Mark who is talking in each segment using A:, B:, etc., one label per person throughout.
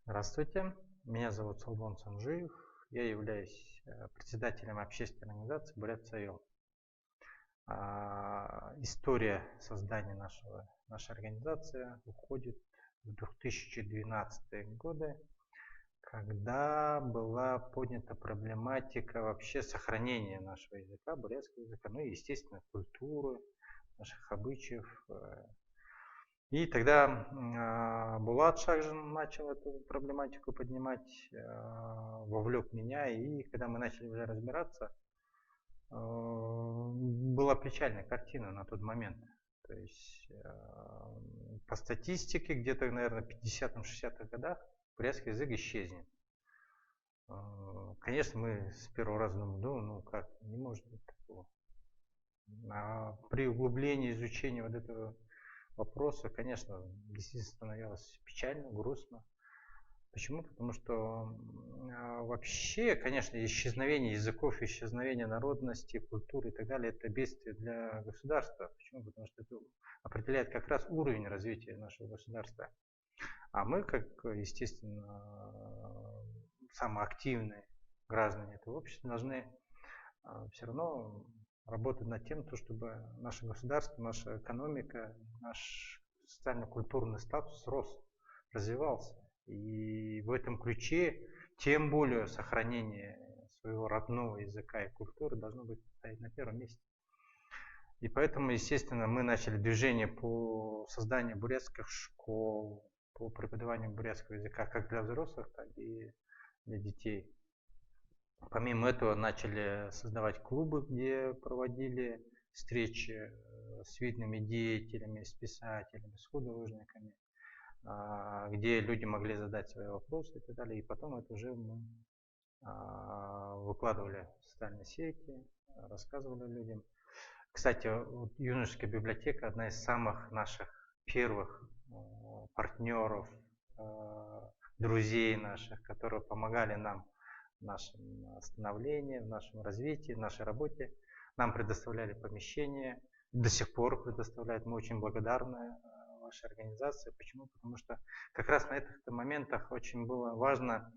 A: Здравствуйте, меня зовут Салбон Санжиев, я являюсь председателем общественной организации Бурятсоюз. История создания нашей организации уходит в 2012 годы, когда была поднята проблематика вообще сохранения нашего языка, бурятского языка, ну и, естественно, культуры, наших обычаев. И тогда Булат Шахжин начал эту проблематику поднимать, вовлек меня, и когда мы начали уже разбираться, была печальная картина на тот момент. То есть по статистике где-то, наверное, в 50-60-х годах бурятский язык исчезнет. Конечно, мы с первого раза думали, ну как, не может быть такого. При углублении изучения вот этого вопроса, конечно, действительно становилось печально, грустно. Почему? Потому что вообще, конечно, исчезновение языков, исчезновение народности, культуры и так далее, это бедствие для государства. Почему? Потому что это определяет как раз уровень развития нашего государства. А мы, как, естественно, самые активные граждане этого общества, должны все равно работать над тем, чтобы наше государство, наша экономика, наш социально-культурный статус рос, развивался. И в этом ключе тем более сохранение своего родного языка и культуры должно быть стоять на первом месте. И поэтому, естественно, мы начали движение по созданию бурятских школ, по преподаванию бурятского языка как для взрослых, так и для детей. Помимо этого начали создавать клубы, где проводили встречи с видными деятелями, с писателями, с художниками, где люди могли задать свои вопросы и так далее. И потом это уже мы выкладывали в социальные сети, рассказывали людям. Кстати, вот юношеская библиотека одна из самых наших первых партнеров, друзей наших, которые помогали нам в нашем становлении, в нашем развитии, в нашей работе. Нам предоставляли помещения, до сих пор предоставляют. Мы очень благодарны вашей организации. Почему? Потому что как раз на этих моментах очень было важно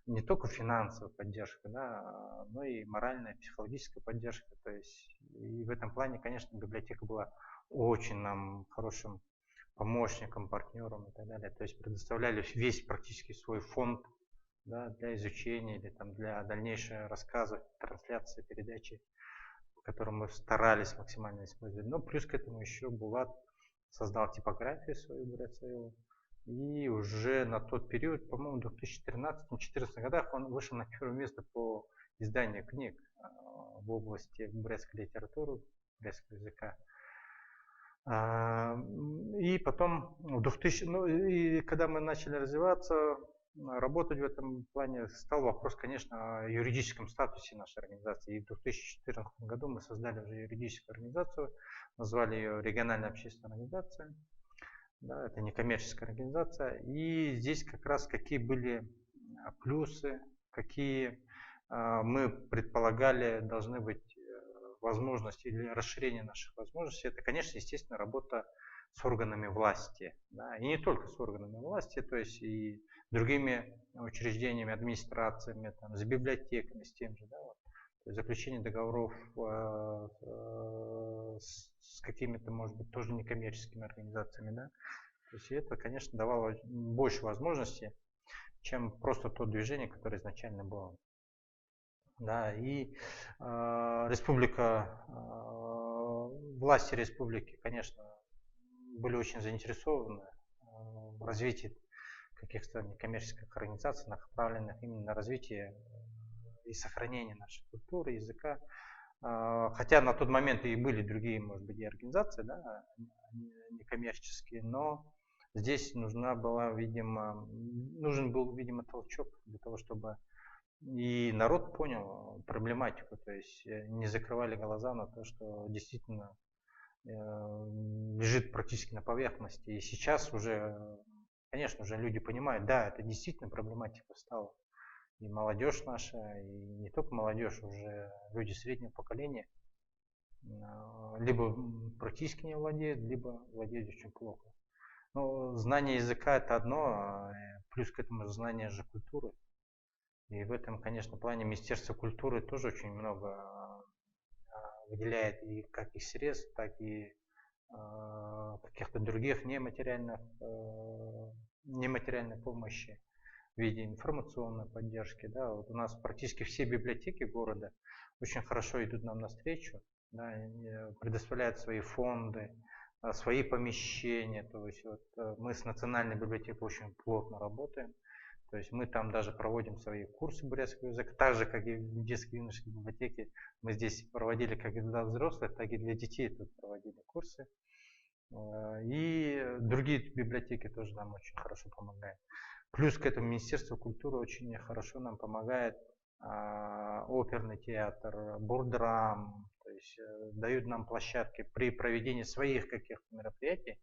A: не только финансовая поддержка, да, но и моральная, психологическая поддержка. То есть, и в этом плане, конечно, библиотека была очень нам хорошим помощником, партнером и так далее. То есть предоставляли весь практически свой фонд, да, для изучения или там, для дальнейшего рассказа, трансляции, передачи, которую мы старались максимально использовать. Но плюс к этому еще Булат создал типографию свою Бурятсоюз. И уже на тот период, по-моему, в 2013-2014 годах он вышел на первое место по изданию книг в области бурятской литературы, бурятского языка. И потом, и когда мы начали развиваться, работать в этом плане, стал вопрос, конечно, о юридическом статусе нашей организации. И в 2014 году мы создали уже юридическую организацию, назвали ее региональная общественная организация. Да, это некоммерческая организация. И здесь как раз какие были плюсы, какие мы предполагали должны быть возможности или расширение наших возможностей. Это, конечно, естественно, работа с органами власти. Да, и не только с органами власти, то есть и другими учреждениями, администрациями, там, с библиотеками, с тем же. Да, вот. То есть заключение договоров с какими-то, может быть, тоже некоммерческими организациями. Да. То есть это, конечно, давало больше возможностей, чем просто то движение, которое изначально было. Да, и власти республики, конечно, были очень заинтересованы в развитии каких-то некоммерческих организаций, направленных именно на развитие и сохранение нашей культуры, языка. Хотя на тот момент и были другие, может быть, и организации, да, некоммерческие, но здесь нужен был, видимо, толчок для того, чтобы и народ понял проблематику, то есть не закрывали глаза на то, что действительно лежит практически на поверхности. И сейчас уже, конечно, уже люди понимают, да, это действительно проблематика стала. И молодежь наша, и не только молодежь, уже люди среднего поколения либо практически не владеют, либо владеют очень плохо. Ну, знание языка это одно, плюс к этому знание же культуры. И в этом, конечно, плане Министерство культуры тоже очень много выделяет и как и средств, так и каких-то других нематериальной помощи в виде информационной поддержки. Да. Вот у нас практически все библиотеки города очень хорошо идут нам навстречу, да, предоставляют свои фонды, свои помещения. То есть вот мы с Национальной библиотекой очень плотно работаем. То есть мы там даже проводим свои курсы бурятского языка, так же, как и в детской и юношеской библиотеке. Мы здесь проводили как и для взрослых, так и для детей тут проводили курсы. И другие библиотеки тоже нам очень хорошо помогают. Плюс к этому Министерство культуры очень хорошо нам помогает оперный театр, бурдрам, то есть дают нам площадки при проведении своих каких-то мероприятий,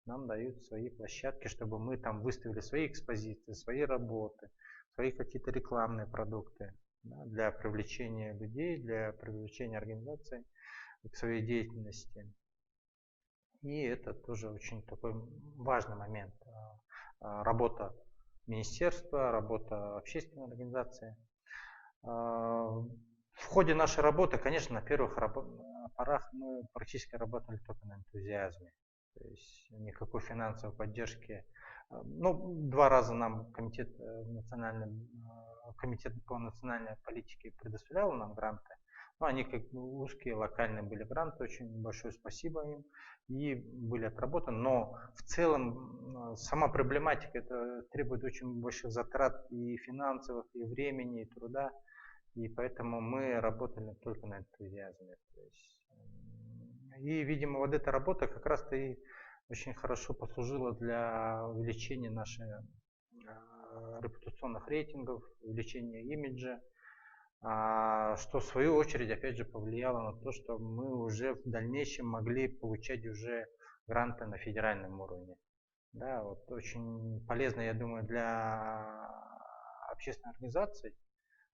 A: нам дают свои площадки, чтобы мы там выставили свои экспозиции, свои работы, свои какие-то рекламные продукты, да, для привлечения людей, для привлечения организаций к своей деятельности. И это тоже очень такой важный момент. Работа министерства, работа общественной организации. В ходе нашей работы, конечно, на первых порах мы практически работали только на энтузиазме. То есть никакой финансовой поддержки. Ну, 2 раза нам комитет по национальной политике предоставлял нам гранты. Но они как узкие, локальные были гранты. Очень большое спасибо им. И были отработаны. Но в целом сама проблематика это требует очень больших затрат и финансовых, и времени, и труда. И поэтому мы работали только на энтузиазме. То есть, и, видимо, вот эта работа как раз-то и очень хорошо послужила для увеличения наших репутационных рейтингов, увеличения имиджа, что в свою очередь опять же повлияло на то, что мы уже в дальнейшем могли получать уже гранты на федеральном уровне. Да, вот очень полезно, я думаю, для общественной организации,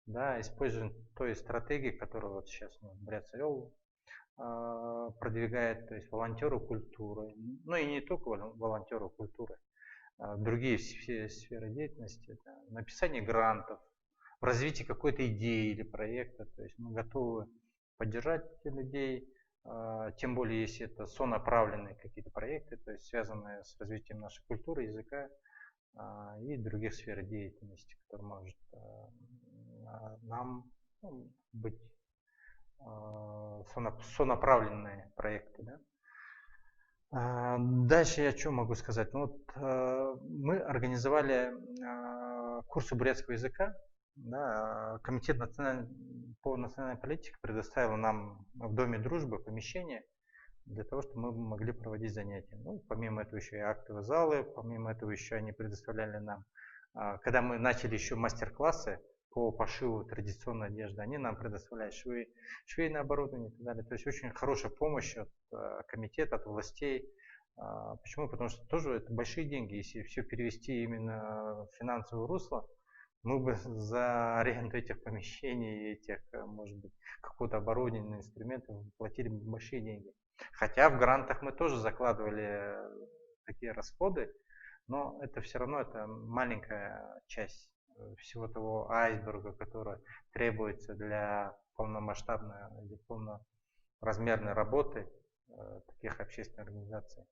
A: да, используем той стратегии, которую вот сейчас Бряцевел продвигает, то есть волонтеры культуры, ну и не только волонтеры культуры, другие все сферы деятельности, да, написание грантов, в развитии какой-то идеи или проекта, то есть мы готовы поддержать людей, тем более если это сонаправленные какие-то проекты, то есть связанные с развитием нашей культуры, языка и других сфер деятельности, которые может нам быть сонаправленные проекты. Да? Дальше я что могу сказать? Ну, вот, мы организовали курсы бурятского языка. Да, комитет по национальной политике предоставил нам в Доме дружбы помещение для того, чтобы мы могли проводить занятия. Ну, помимо этого еще и актовые залы, помимо этого еще они предоставляли нам, когда мы начали еще мастер-классы по пошиву традиционной одежды, они нам предоставляют швейное оборудование и так далее. То есть очень хорошая помощь от комитета, от властей. Почему? Потому что тоже это большие деньги. Если все перевести именно в финансовое русло, мы бы за аренду этих помещений, этих, может быть, какого-то оборудования, инструментов платили большие деньги. Хотя в грантах мы тоже закладывали такие расходы, но это все равно это маленькая часть всего того айсберга, который требуется для полномасштабной или полноразмерной работы таких общественных организаций.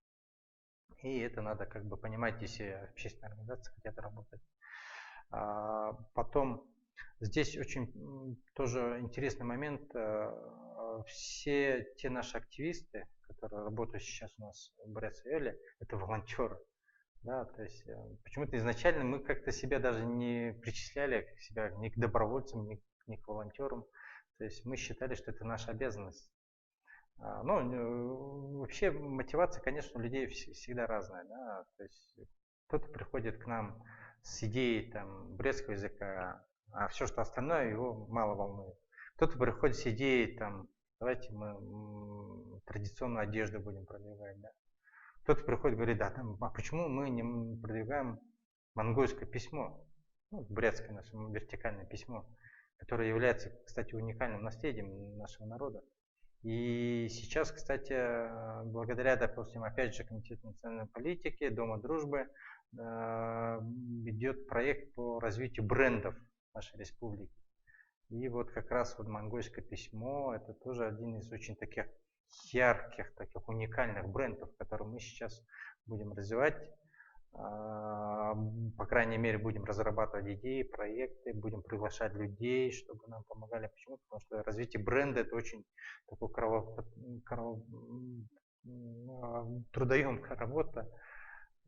A: И это надо как бы понимать, если общественные организации хотят работать. Потом здесь очень тоже интересный момент. Все те наши активисты, которые работают сейчас у нас в Бряцевеле, это волонтеры. Да, то есть почему-то изначально мы как-то себя даже не причисляли себя ни к добровольцам, ни к волонтерам. То есть мы считали, что это наша обязанность. Но вообще мотивация, конечно, у людей всегда разная. Да? То есть кто-то приходит к нам с идеей там, бурятского языка, а все, что остальное, его мало волнует. Кто-то приходит с идеей, там, давайте мы традиционную одежду будем продвигать. Да? Кто-то приходит и говорит, да, там, а почему мы не продвигаем монгольское письмо, ну, бурятское наше вертикальное письмо, которое является, кстати, уникальным наследием нашего народа. И сейчас, кстати, благодаря, допустим, опять же, Комитету национальной политики, Дома дружбы, идет проект по развитию брендов нашей республики. И вот как раз вот монгольское письмо, это тоже один из очень таких ярких, таких уникальных брендов, которые мы сейчас будем развивать. По крайней мере, будем разрабатывать идеи, проекты, будем приглашать людей, чтобы нам помогали. Почему? Потому что развитие бренда это очень такой трудоемкая работа,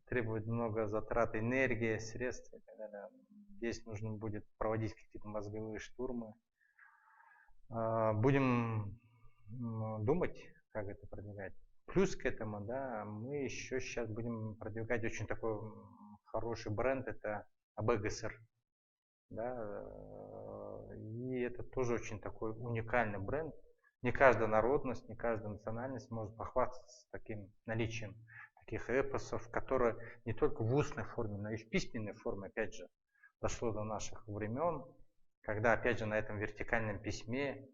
A: требует много затрат энергии, средств и так далее. Здесь нужно будет проводить какие-то мозговые штурмы. Будем думать, как это продвигать. Плюс к этому, да, мы еще сейчас будем продвигать очень такой хороший бренд, это АБГСР. Да, и это тоже очень такой уникальный бренд. Не каждая народность, не каждая национальность может похвастаться таким наличием таких эпосов, которые не только в устной форме, но и в письменной форме, опять же, дошло до наших времен, когда, опять же, на этом вертикальном письме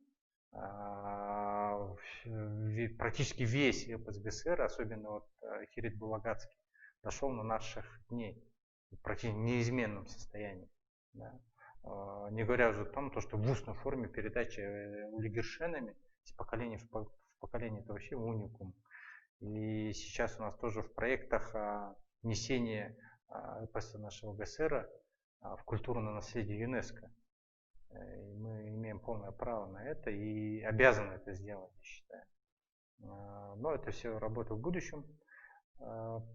A: практически весь эпос ГСР, особенно вот Хирит Булагацкий, дошел на наших дней в практически неизменном состоянии. Да. Не говоря уже о том, что в устной форме передачи улигершенами из поколения в поколение это вообще уникум. И сейчас у нас тоже в проектах внесение эпоса нашего ГСР в культурное наследие ЮНЕСКо. И мы имеем полное право на это и обязаны это сделать, я считаю. Но это все работа в будущем.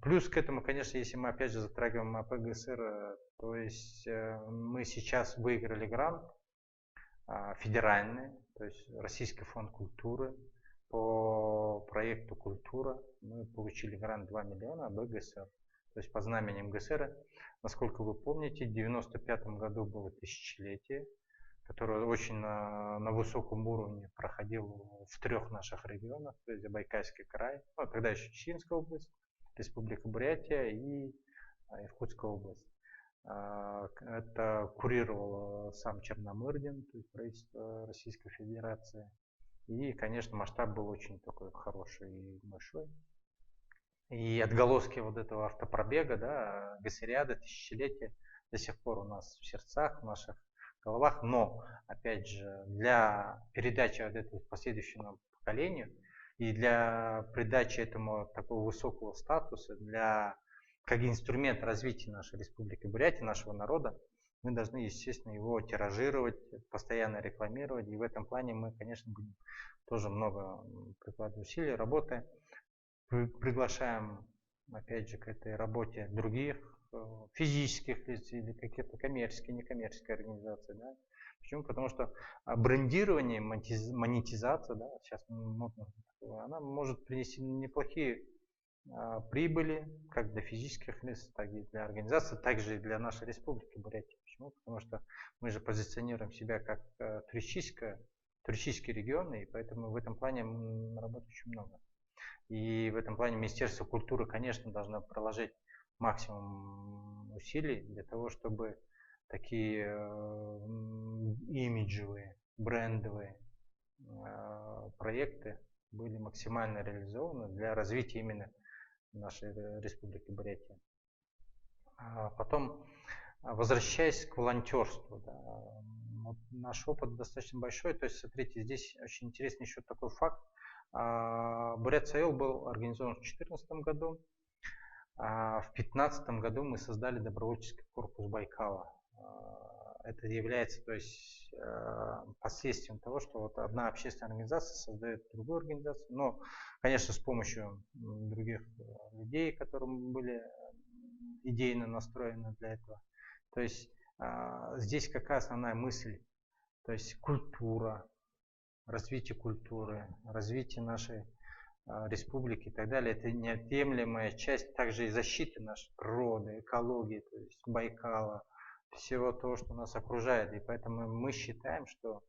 A: Плюс к этому, конечно, если мы опять же затрагиваем АПГСР, то есть мы сейчас выиграли грант федеральный, то есть Российский фонд культуры по проекту «Культура». Мы получили грант 2 миллиона АПГСР, то есть по знаменем ГСР. Насколько вы помните, в 1995 году было тысячелетие, который очень на высоком уровне проходил в 3 наших регионах, то есть Забайкальский край, ну, тогда еще Чеченская область, Республика Бурятия и Иркутская область. Это курировал сам Черномырдин, то есть правительство Российской Федерации. И, конечно, масштаб был очень такой хороший и большой. И отголоски вот этого автопробега, да, Гасериады, тысячелетия до сих пор у нас в сердцах, в наших головах. Но, опять же, для передачи вот этого последующему поколению и для придачи этому такого высокого статуса, как инструмент развития нашей Республики Бурятия, нашего народа, мы должны, естественно, его тиражировать, постоянно рекламировать. И в этом плане мы, конечно, будем тоже много прикладывать усилий, работы. Приглашаем, опять же, к этой работе других физических лиц или какие-то коммерческие, некоммерческие организации. Да? Почему? Потому что брендирование, монетизация, да, сейчас модно, она может принести неплохие прибыли как для физических лиц, так и для организаций, также и для нашей республики Бурятия. Почему? Потому что мы же позиционируем себя как туристический регион, и поэтому в этом плане работы очень много. И в этом плане Министерство культуры, конечно, должно приложить максимум усилий для того, чтобы такие имиджевые, брендовые проекты были максимально реализованы для развития именно нашей Республики Бурятия. Потом, возвращаясь к волонтерству, да, вот наш опыт достаточно большой. То есть, смотрите, здесь очень интересный еще такой факт. Бурятсойл был организован в 2014 году. В 2015 году мы создали добровольческий корпус Байкала. Это является, то есть, последствием того, что вот одна общественная организация создает другую организацию, но, конечно, с помощью других людей, которые были идейно настроены для этого. То есть здесь какая основная мысль? То есть культура, развитие культуры, развитие нашей республики и так далее. Это неотъемлемая часть также и защиты нашей природы, экологии, то есть Байкала, всего того, что нас окружает. И поэтому мы считаем, что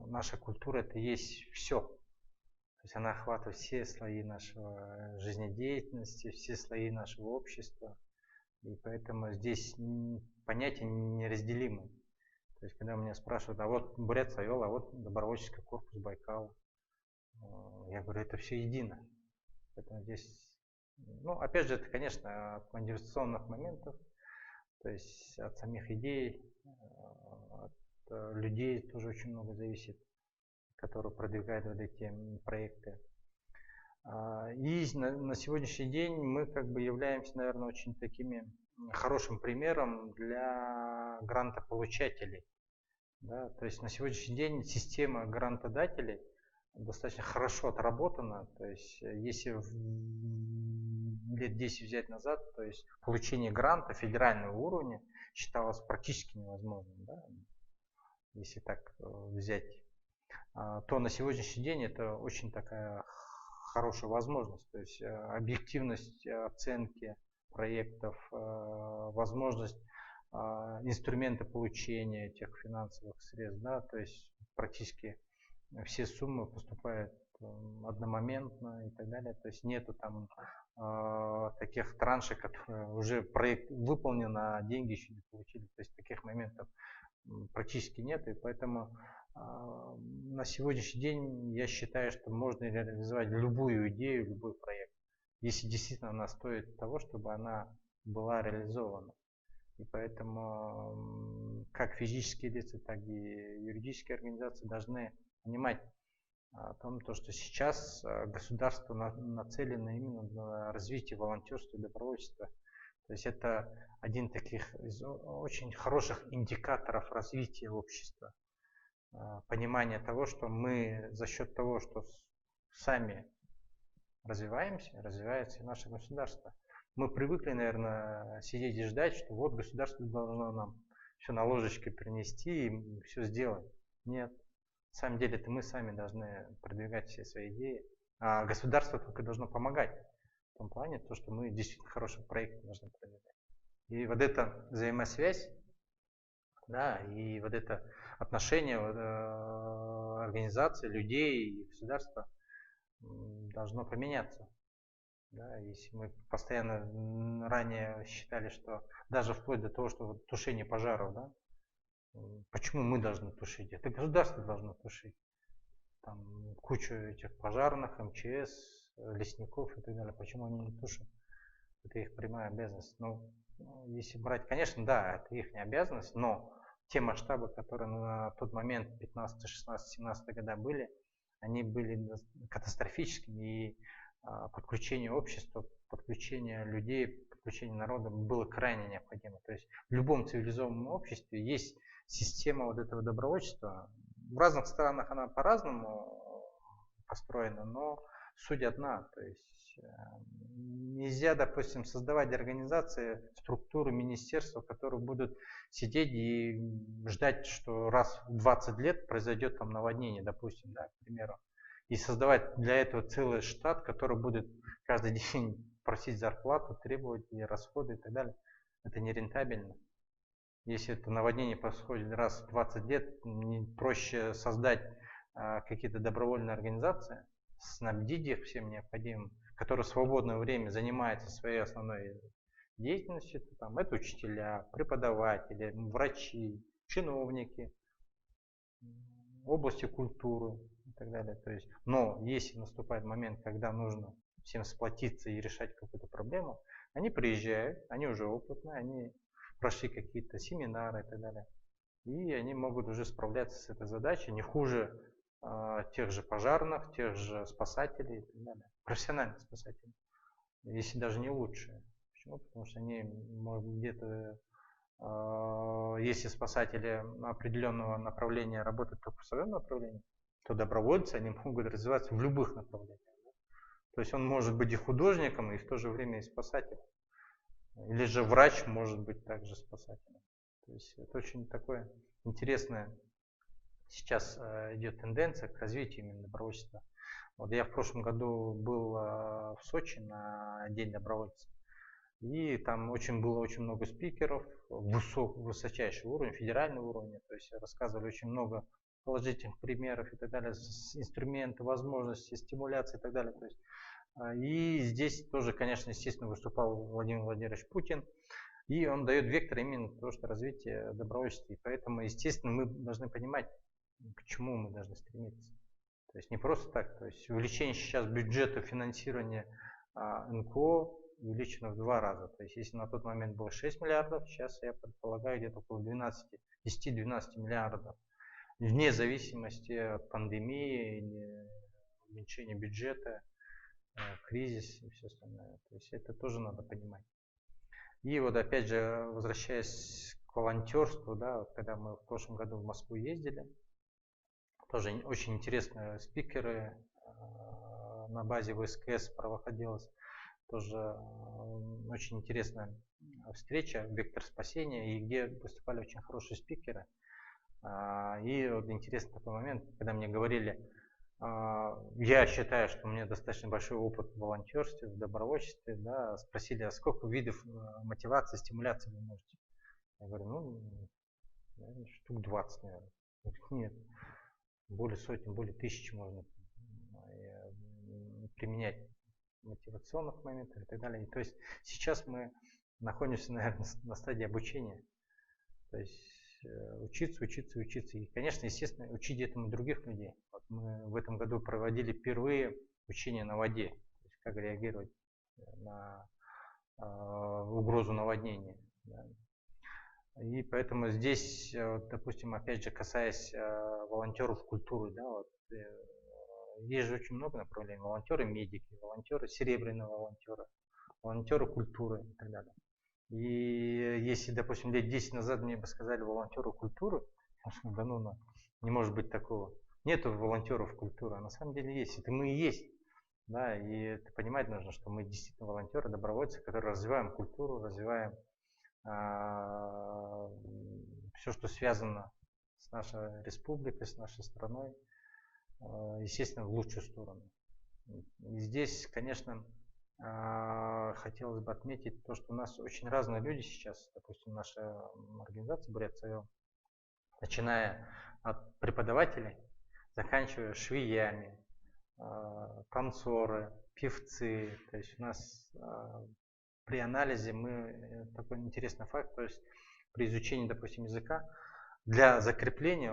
A: наша культура это есть все. То есть она охватывает все слои нашего жизнедеятельности, все слои нашего общества. И поэтому здесь понятия неразделимы. То есть когда меня спрашивают, а вот Бурятсойл, а вот добровольческий корпус Байкала. говорю, это все едино. Поэтому здесь, ну, опять же, это, конечно, от мотивационных моментов, то есть от самих идей, от людей тоже очень много зависит, которые продвигают вот эти проекты. И на сегодняшний день мы как бы являемся, наверное, очень такими хорошим примером для грантополучателей. Да? То есть на сегодняшний день система грантодателей достаточно хорошо отработана. То есть если лет 10 взять назад, то есть получение гранта федерального уровня считалось практически невозможным. Да? Если так взять, то на сегодняшний день это очень такая хорошая возможность. То есть объективность оценки проектов, возможность инструменты получения этих финансовых средств, да, то есть практически все суммы поступают одномоментно и так далее. То есть нету там таких траншей, которые уже проект выполнен, а деньги еще не получили. То есть таких моментов практически нет, и поэтому на сегодняшний день я считаю, что можно реализовать любую идею, любой проект, если действительно она стоит того, чтобы она была реализована. И поэтому как физические лица, так и юридические организации должны понимать о том, что сейчас государство нацелено именно на развитие волонтерства и добровольчества. То есть это один из таких очень хороших индикаторов развития общества. Понимание того, что мы за счет того, что сами развиваемся, развивается и наше государство. Мы привыкли, наверное, сидеть и ждать, что вот государство должно нам все на ложечке принести и все сделать. Нет. На самом деле это мы сами должны продвигать все свои идеи. А государство только должно помогать. В том плане, то, что мы действительно хороший проект должны продвигать. И вот эта взаимосвязь, да, и вот это отношение организации, людей и государства должно поменяться. Да, если мы постоянно ранее считали, что даже вплоть до того, что тушение пожаров, да, почему мы должны тушить? Это государство должно тушить. Там кучу этих пожарных, МЧС, лесников и так далее. Почему они не тушат? Это их прямая обязанность. Но если брать, конечно, да, это их обязанность, но те масштабы, которые на тот момент 15, 16, 17 года были, они были катастрофическими, и подключение общества, подключение людей, подключение народа было крайне необходимо. То есть в любом цивилизованном обществе есть система вот этого добровольчества. В разных странах она по-разному построена, но суть одна. То есть нельзя, допустим, создавать организации, структуры, министерства, которые будут сидеть и ждать, что раз в 20 лет произойдет там наводнение, допустим, да, к примеру. И создавать для этого целый штат, который будет каждый день просить зарплату, требовать и расходы и так далее. Это нерентабельно. Если это наводнение происходит раз в 20 лет, проще создать какие-то добровольные организации, снабдить их всем необходимым, которые в свободное время занимаются своей основной деятельностью. Там, это учителя, преподаватели, врачи, чиновники, области культуры и так далее. То есть, но если наступает момент, когда нужно всем сплотиться и решать какую-то проблему, они приезжают, они уже опытные, они прошли какие-то семинары и так далее. И они могут уже справляться с этой задачей не хуже тех же пожарных, тех же спасателей и так далее. Профессиональных спасателей. Если даже не лучшие. Почему? Потому что они, может, где-то, если спасатели определенного направления работают только в своем направлении, то добровольцы, они могут развиваться в любых направлениях. То есть он может быть и художником, и в то же время и спасателем. Или же врач может быть также спасателем. То есть это очень такое интересное сейчас идет тенденция к развитию именно добровольчества. Вот я в прошлом году был в Сочи на День добровольцев. И там было очень много спикеров, высочайшего уровня, федерального уровня. То есть рассказывали очень много положительных примеров и так далее, инструменты, возможности, стимуляции и так далее. То есть, и здесь тоже, конечно, естественно, выступал Владимир Владимирович Путин. И он дает вектор именно того, что развитие добровольчества. И поэтому, естественно, мы должны понимать, к чему мы должны стремиться. То есть не просто так. То есть увеличение сейчас бюджета финансирования НКО увеличено в 2 раза. То есть если на тот момент было 6 миллиардов, сейчас я предполагаю где-то около 10-12 миллиардов. Вне зависимости от пандемии или уменьшения бюджета, кризис и все остальное. То есть это тоже надо понимать. И вот опять же, возвращаясь к волонтерству, да, вот когда мы в прошлом году в Москву ездили, тоже очень интересные спикеры на базе ВСКС проходилась. Тоже очень интересная встреча «Вектор спасения», и где выступали очень хорошие спикеры. И вот интересный такой момент, когда мне говорили, я считаю, что у меня достаточно большой опыт в волонтерстве, в добровольчестве, да, спросили, а сколько видов мотивации, стимуляции вы можете? Я говорю, ну, наверное, штук 20, наверное. Нет, более сотни, более тысячи можно применять мотивационных моментов и так далее. И, то есть сейчас мы находимся, наверное, на стадии обучения. То есть учиться. И, конечно, естественно, учить этому других людей. Вот мы в этом году проводили впервые учение на воде. То есть как реагировать на угрозу наводнения. Да. И поэтому здесь, допустим, опять же, касаясь волонтеров культуры, да, вот, есть же очень много направлений. Волонтеры-медики, волонтеры серебряного волонтера, волонтеры культуры и так далее. И если, допустим, лет 10 назад мне бы сказали волонтеры культуры, да ну, не может быть такого. Нету волонтеров культуры, а на самом деле есть. Это мы и есть. Да, и это понимать нужно, что мы действительно волонтеры, добровольцы, которые развиваем культуру, развиваем все, что связано с нашей республикой, с нашей страной, естественно, в лучшую сторону. И здесь, конечно, хотелось бы отметить то, что у нас очень разные люди сейчас, допустим, наша организация Бурятсойл, начиная от преподавателей, заканчивая швеями, танцоры, певцы. То есть у нас при анализе такой интересный факт, то есть при изучении, допустим, языка, для закрепления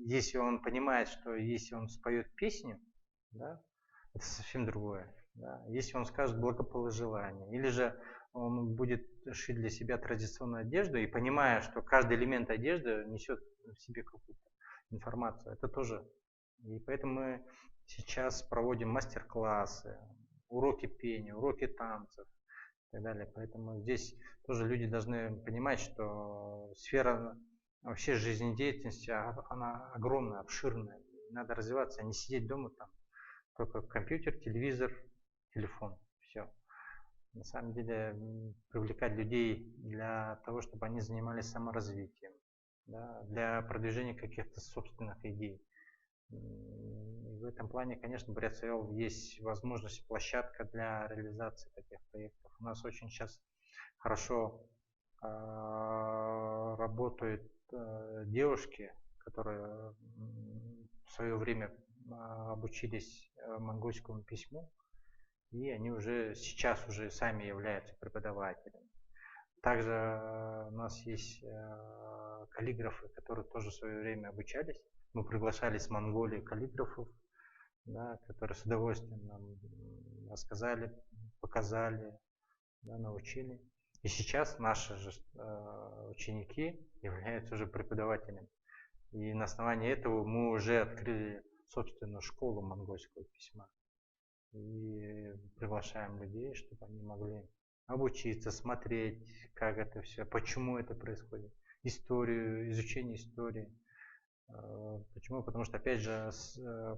A: если он понимает, что если он споет песню, да, это совсем другое. Да. Если он скажет благоположелание, или же он будет шить для себя традиционную одежду и понимая, что каждый элемент одежды несет в себе какую-то информацию, это тоже. И поэтому мы сейчас проводим мастер-классы, уроки пения, уроки танцев и так далее. Поэтому здесь тоже люди должны понимать, что сфера вообще жизнедеятельности, она огромная, обширная. Надо развиваться, а не сидеть дома там. Только компьютер, телевизор, телефон. Все. На самом деле привлекать людей для того, чтобы они занимались саморазвитием, да, для продвижения каких-то собственных идей. И в этом плане, конечно, Бурятсойл есть возможность, площадка для реализации таких проектов. У нас очень сейчас хорошо работают девушки, которые в свое время обучились монгольскому письму, и они уже сейчас уже сами являются преподавателями. Также у нас есть каллиграфы, которые тоже в свое время обучались. Мы приглашали с Монголии каллиграфов, да, которые с удовольствием нам рассказали, показали, да, научили. И сейчас наши же ученики являются уже преподавателями. И на основании этого мы уже открыли собственную школу монгольского письма. И приглашаем людей, чтобы они могли обучиться, смотреть, как это все, почему это происходит. Историю, изучение истории. Почему? Потому что, опять же,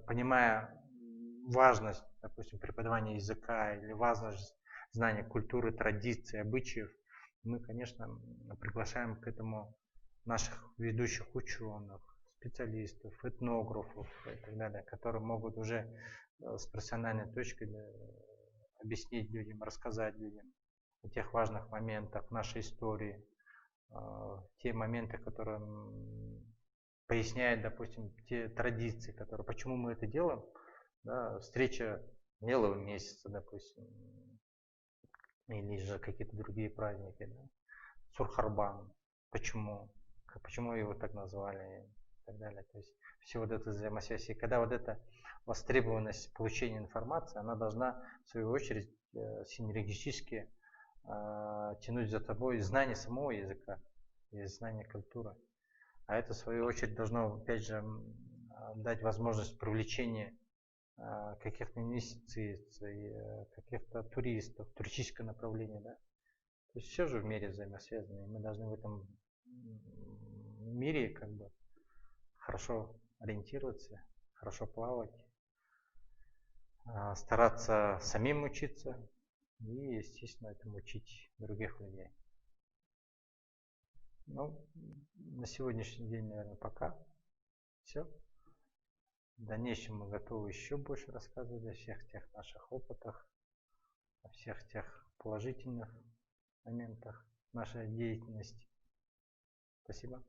A: понимая важность, допустим, преподавания языка или важность знания культуры, традиций, обычаев, мы, конечно, приглашаем к этому наших ведущих ученых, специалистов, этнографов и так далее, которые могут уже с профессиональной точки объяснить людям, рассказать людям о тех важных моментах нашей истории, те моменты, которые поясняют, допустим, те традиции, которые, почему мы это делаем, да, встреча Мелового месяца, допустим, или же какие-то другие праздники, да. Сурхарбан, почему его так назвали, и так далее. То есть все вот это взаимосвязь. И когда вот эта востребованность получения информации, она должна в свою очередь синергетически тянуть за тобой знание самого языка и знание культуры. А это в свою очередь должно опять же дать возможность привлечения каких-то инвестиций, каких-то туристов, туристическое направление, да. То есть все же в мире взаимосвязано, и мы должны в этом мире как бы хорошо ориентироваться, хорошо плавать, стараться самим учиться и, естественно, этому учить других людей. Ну, на сегодняшний день, наверное, пока. Все. В дальнейшем мы готовы еще больше рассказывать о всех тех наших опытах, о всех тех положительных моментах нашей деятельности. Спасибо.